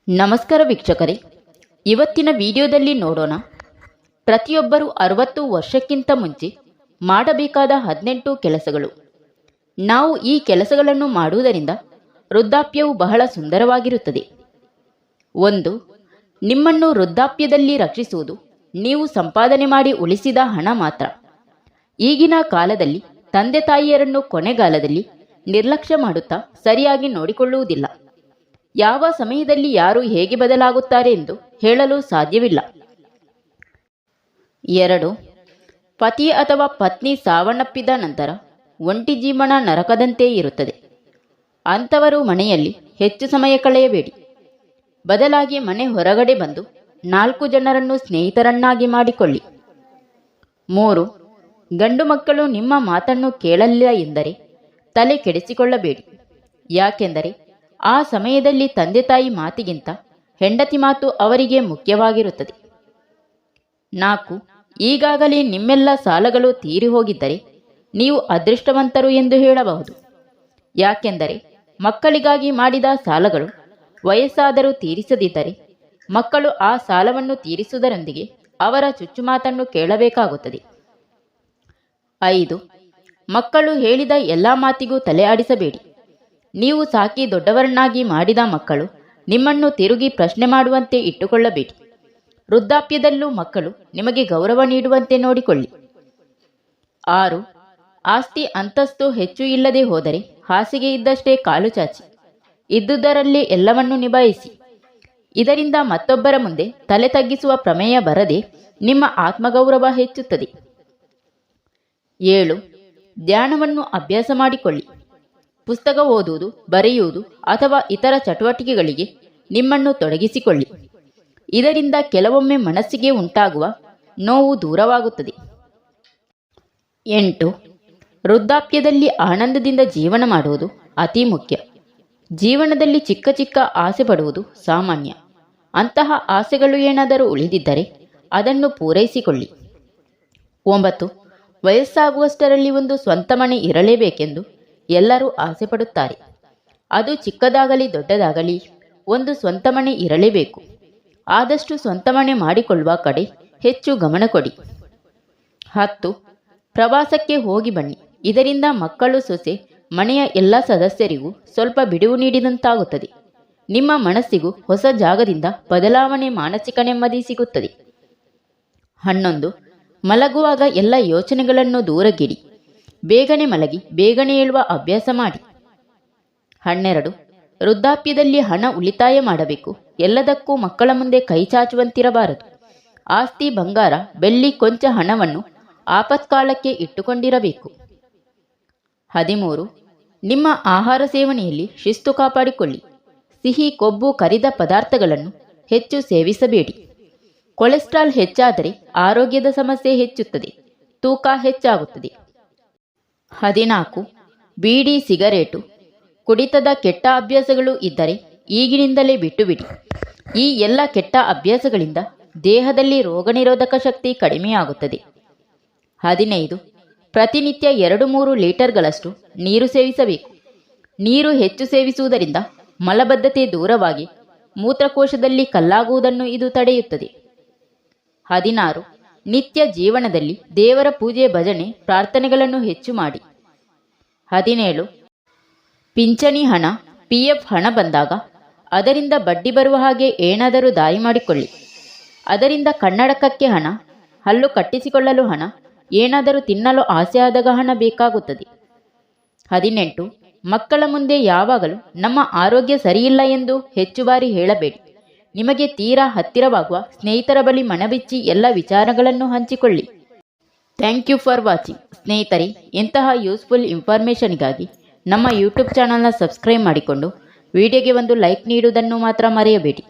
ನಮಸ್ಕಾರ ವೀಕ್ಷಕರೇ, ಇವತ್ತಿನ ವಿಡಿಯೋದಲ್ಲಿ ನೋಡೋಣ ಪ್ರತಿಯೊಬ್ಬರು 60 ವರ್ಷಕ್ಕಿಂತ ಮುಂಚೆ ಮಾಡಬೇಕಾದ 18 ಕೆಲಸಗಳು. ನಾವು ಈ ಕೆಲಸಗಳನ್ನು ಮಾಡುವುದರಿಂದ ವೃದ್ಧಾಪ್ಯವು ಬಹಳ ಸುಂದರವಾಗಿರುತ್ತದೆ. 1. ನಿಮ್ಮನ್ನು ವೃದ್ಧಾಪ್ಯದಲ್ಲಿ ರಕ್ಷಿಸುವುದು ನೀವು ಸಂಪಾದನೆ ಮಾಡಿ ಉಳಿಸಿದ ಹಣ ಮಾತ್ರ. ಈಗಿನ ಕಾಲದಲ್ಲಿ ತಂದೆ ತಾಯಿಯರನ್ನು ಕೊನೆಗಾಲದಲ್ಲಿ ನಿರ್ಲಕ್ಷ್ಯ ಮಾಡುತ್ತಾ ಸರಿಯಾಗಿ ನೋಡಿಕೊಳ್ಳುವುದಿಲ್ಲ. ಯಾವ ಸಮಯದಲ್ಲಿ ಯಾರು ಹೇಗೆ ಬದಲಾಗುತ್ತಾರೆ ಎಂದು ಹೇಳಲು ಸಾಧ್ಯವಿಲ್ಲ. 2. ಪತಿ ಅಥವಾ ಪತ್ನಿ ಸಾವನ್ನಪ್ಪಿದ ನಂತರ ಒಂಟಿ ಜೀವನ ನರಕದಂತೆ ಇರುತ್ತದೆ. ಅಂಥವರು ಮನೆಯಲ್ಲಿ ಹೆಚ್ಚು ಸಮಯ ಕಳೆಯಬೇಡಿ. ಬದಲಾಗಿ ಮನೆ ಹೊರಗಡೆ ಬಂದು 4 ಜನರನ್ನು ಸ್ನೇಹಿತರನ್ನಾಗಿ ಮಾಡಿಕೊಳ್ಳಿ. 3. ಗಂಡು ಮಕ್ಕಳು ನಿಮ್ಮ ಮಾತನ್ನು ಕೇಳಲಿಲ್ಲ ಎಂದರೆ ತಲೆ ಕೆಡಿಸಿಕೊಳ್ಳಬೇಡಿ. ಯಾಕೆಂದರೆ ಆ ಸಮಯದಲ್ಲಿ ತಂದೆ ತಾಯಿ ಮಾತಿಗಿಂತ ಹೆಂಡತಿ ಮಾತು ಅವರಿಗೆ ಮುಖ್ಯವಾಗಿರುತ್ತದೆ. 4. ಈಗಾಗಲೇ ನಿಮ್ಮೆಲ್ಲ ಸಾಲಗಳು ತೀರಿ ಹೋಗಿದ್ದರೆ ನೀವು ಅದೃಷ್ಟವಂತರು ಎಂದು ಹೇಳಬಹುದು. ಯಾಕೆಂದರೆ ಮಕ್ಕಳಿಗಾಗಿ ಮಾಡಿದ ಸಾಲಗಳು ವಯಸ್ಸಾದರೂ ತೀರಿಸದಿದ್ದರೆ ಮಕ್ಕಳು ಆ ಸಾಲವನ್ನು ತೀರಿಸುವುದರೊಂದಿಗೆ ಅವರ ಚುಚ್ಚುಮಾತನ್ನು ಕೇಳಬೇಕಾಗುತ್ತದೆ. 5. ಮಕ್ಕಳು ಹೇಳಿದ ಎಲ್ಲ ಮಾತಿಗೂ ತಲೆ ಆಡಿಸಬೇಡಿ. ನೀವು ಸಾಕಿ ದೊಡ್ಡವರನ್ನಾಗಿ ಮಾಡಿದ ಮಕ್ಕಳು ನಿಮ್ಮನ್ನು ತಿರುಗಿ ಪ್ರಶ್ನೆ ಮಾಡುವಂತೆ ಇಟ್ಟುಕೊಳ್ಳಬೇಡಿ. ವೃದ್ಧಾಪ್ಯದಲ್ಲೂ ಮಕ್ಕಳು ನಿಮಗೆ ಗೌರವ ನೀಡುವಂತೆ ನೋಡಿಕೊಳ್ಳಿ. 6. ಆಸ್ತಿ ಅಂತಸ್ತು ಹೆಚ್ಚು ಇಲ್ಲದೆ ಹೋದರೆ ಹಾಸಿಗೆ ಇದ್ದಷ್ಟೇ ಕಾಲು ಚಾಚಿ, ಇದ್ದುದರಲ್ಲೇ ಎಲ್ಲವನ್ನೂ ನಿಭಾಯಿಸಿ. ಇದರಿಂದ ಮತ್ತೊಬ್ಬರ ಮುಂದೆ ತಲೆ ತಗ್ಗಿಸುವ ಪ್ರಮೇಯ ಬರದೆ ನಿಮ್ಮ ಆತ್ಮಗೌರವ ಹೆಚ್ಚುತ್ತದೆ. 7. ಧ್ಯಾನವನ್ನು ಅಭ್ಯಾಸ ಮಾಡಿಕೊಳ್ಳಿ. ಪುಸ್ತಕ ಓದುವುದು, ಬರೆಯುವುದು ಅಥವಾ ಇತರ ಚಟುವಟಿಕೆಗಳಿಗೆ ನಿಮ್ಮನ್ನು ತೊಡಗಿಸಿಕೊಳ್ಳಿ. ಇದರಿಂದ ಕೆಲವೊಮ್ಮೆ ಮನಸ್ಸಿಗೆ ಉಂಟಾಗುವ ನೋವು ದೂರವಾಗುತ್ತದೆ. 8. ವೃದ್ಧಾಪ್ಯದಲ್ಲಿ ಆನಂದದಿಂದ ಜೀವನ ಮಾಡುವುದು ಅತಿ ಮುಖ್ಯ. ಜೀವನದಲ್ಲಿ ಚಿಕ್ಕ ಚಿಕ್ಕ ಆಸೆ ಪಡುವುದು ಸಾಮಾನ್ಯ. ಅಂತಹ ಆಸೆಗಳು ಏನಾದರೂ ಉಳಿದಿದ್ದರೆ ಅದನ್ನು ಪೂರೈಸಿಕೊಳ್ಳಿ. 9. ವಯಸ್ಸಾಗುವಷ್ಟರಲ್ಲಿ ಒಂದು ಸ್ವಂತ ಮನೆ ಇರಲೇಬೇಕೆಂದು ಎಲ್ಲರೂ ಆಸೆ ಪಡುತ್ತಾರೆ. ಅದು ಚಿಕ್ಕದಾಗಲಿ ದೊಡ್ಡದಾಗಲಿ ಒಂದು ಸ್ವಂತ ಮನೆ ಇರಲೇಬೇಕು. ಆದಷ್ಟು ಸ್ವಂತ ಮನೆ ಮಾಡಿಕೊಳ್ಳುವ ಕಡೆ ಹೆಚ್ಚು ಗಮನ ಕೊಡಿ. 10. ಪ್ರವಾಸಕ್ಕೆ ಹೋಗಿ ಬನ್ನಿ. ಇದರಿಂದ ಮಕ್ಕಳು, ಸೊಸೆ, ಮನೆಯ ಎಲ್ಲ ಸದಸ್ಯರಿಗೂ ಸ್ವಲ್ಪ ಬಿಡುವು ನೀಡಿದಂತಾಗುತ್ತದೆ. ನಿಮ್ಮ ಮನಸ್ಸಿಗೂ ಹೊಸ ಜಾಗದಿಂದ ಬದಲಾವಣೆ, ಮಾನಸಿಕ ನೆಮ್ಮದಿ ಸಿಗುತ್ತದೆ. 11. ಮಲಗುವಾಗ ಎಲ್ಲ ಯೋಚನೆಗಳನ್ನು ದೂರಗಿಡಿ. ಬೇಗನೆ ಮಲಗಿ ಬೇಗನೆ ಏಳುವ ಅಭ್ಯಾಸ ಮಾಡಿ. 12. ವೃದ್ಧಾಪ್ಯದಲ್ಲಿ ಹಣ ಉಳಿತಾಯ ಮಾಡಬೇಕು. ಎಲ್ಲದಕ್ಕೂ ಮಕ್ಕಳ ಮುಂದೆ ಕೈ ಚಾಚುವಂತಿರಬಾರದು. ಆಸ್ತಿ, ಬಂಗಾರ, ಬೆಳ್ಳಿ, ಕೊಂಚ ಹಣವನ್ನು ಆಪತ್ಕಾಲಕ್ಕೆ ಇಟ್ಟುಕೊಂಡಿರಬೇಕು. 13. ನಿಮ್ಮ ಆಹಾರ ಸೇವನೆಯಲ್ಲಿ ಶಿಸ್ತು ಕಾಪಾಡಿಕೊಳ್ಳಿ. ಸಿಹಿ, ಕೊಬ್ಬು, ಕರಿದ ಪದಾರ್ಥಗಳನ್ನು ಹೆಚ್ಚು ಸೇವಿಸಬೇಡಿ. ಕೊಲೆಸ್ಟ್ರಾಲ್ ಹೆಚ್ಚಾದರೆ ಆರೋಗ್ಯದ ಸಮಸ್ಯೆ ಹೆಚ್ಚುತ್ತದೆ, ತೂಕ ಹೆಚ್ಚಾಗುತ್ತದೆ. 14. ಬೀಡಿ, ಸಿಗರೇಟು, ಕುಡಿತದ ಕೆಟ್ಟ ಅಭ್ಯಾಸಗಳು ಇದ್ದರೆ ಈಗಿನಿಂದಲೇ ಬಿಟ್ಟುಬಿಡಿ. ಈ ಎಲ್ಲ ಕೆಟ್ಟ ಅಭ್ಯಾಸಗಳಿಂದ ದೇಹದಲ್ಲಿ ರೋಗನಿರೋಧಕ ಶಕ್ತಿ ಕಡಿಮೆಯಾಗುತ್ತದೆ. 15. ಪ್ರತಿನಿತ್ಯ 2-3 ಲೀಟರ್ಗಳಷ್ಟು ನೀರು ಸೇವಿಸಬೇಕು. ನೀರು ಹೆಚ್ಚು ಸೇವಿಸುವುದರಿಂದ ಮಲಬದ್ಧತೆ ದೂರವಾಗಿ ಮೂತ್ರಕೋಶದಲ್ಲಿ ಕಲ್ಲಾಗುವುದನ್ನು ಇದು ತಡೆಯುತ್ತದೆ. 16. ನಿತ್ಯ ಜೀವನದಲ್ಲಿ ದೇವರ ಪೂಜೆ, ಭಜನೆ, ಪ್ರಾರ್ಥನೆಗಳನ್ನು ಹೆಚ್ಚು ಮಾಡಿ. 17. ಪಿಂಚಣಿ ಹಣ, PF ಹಣ ಬಂದಾಗ ಅದರಿಂದ ಬಡ್ಡಿ ಬರುವ ಹಾಗೆ ಏನಾದರೂ ದಾರಿ ಮಾಡಿಕೊಳ್ಳಿ. ಅದರಿಂದ ಕನ್ನಡಕಕ್ಕೆ ಹಣ, ಹಲ್ಲು ಕಟ್ಟಿಸಿಕೊಳ್ಳಲು ಹಣ, ಏನಾದರೂ ತಿನ್ನಲು ಆಸೆಯಾದಾಗ ಹಣ ಬೇಕಾಗುತ್ತದೆ. 18. ಮಕ್ಕಳ ಮುಂದೆ ಯಾವಾಗಲೂ ನಮ್ಮ ಆರೋಗ್ಯ ಸರಿಯಿಲ್ಲ ಎಂದು ಹೆಚ್ಚು ಬಾರಿ ಹೇಳಬೇಡಿ. ನಿಮಗೆ ತೀರಾ ಹತ್ತಿರವಾಗುವ ಸ್ನೇಹಿತರ ಬಳಿ ಮನಬಿಚ್ಚಿ ಎಲ್ಲ ವಿಚಾರಗಳನ್ನು ಹಂಚಿಕೊಳ್ಳಿ. Thank you for watching. ಸ್ನೇಹಿತರೆ, ಇಂತಹ ಯೂಸ್ಫುಲ್ ಇನ್ಫಾರ್ಮೇಷನ್ಗಾಗಿ ನಮ್ಮ ಯೂಟ್ಯೂಬ್ ಚಾನಲ್ನ ಸಬ್ಸ್ಕ್ರೈಬ್ ಮಾಡಿಕೊಂಡು ವಿಡಿಯೋಗೆ ಒಂದು ಲೈಕ್ ನೀಡುವುದನ್ನು ಮಾತ್ರ ಮರೆಯಬೇಡಿ.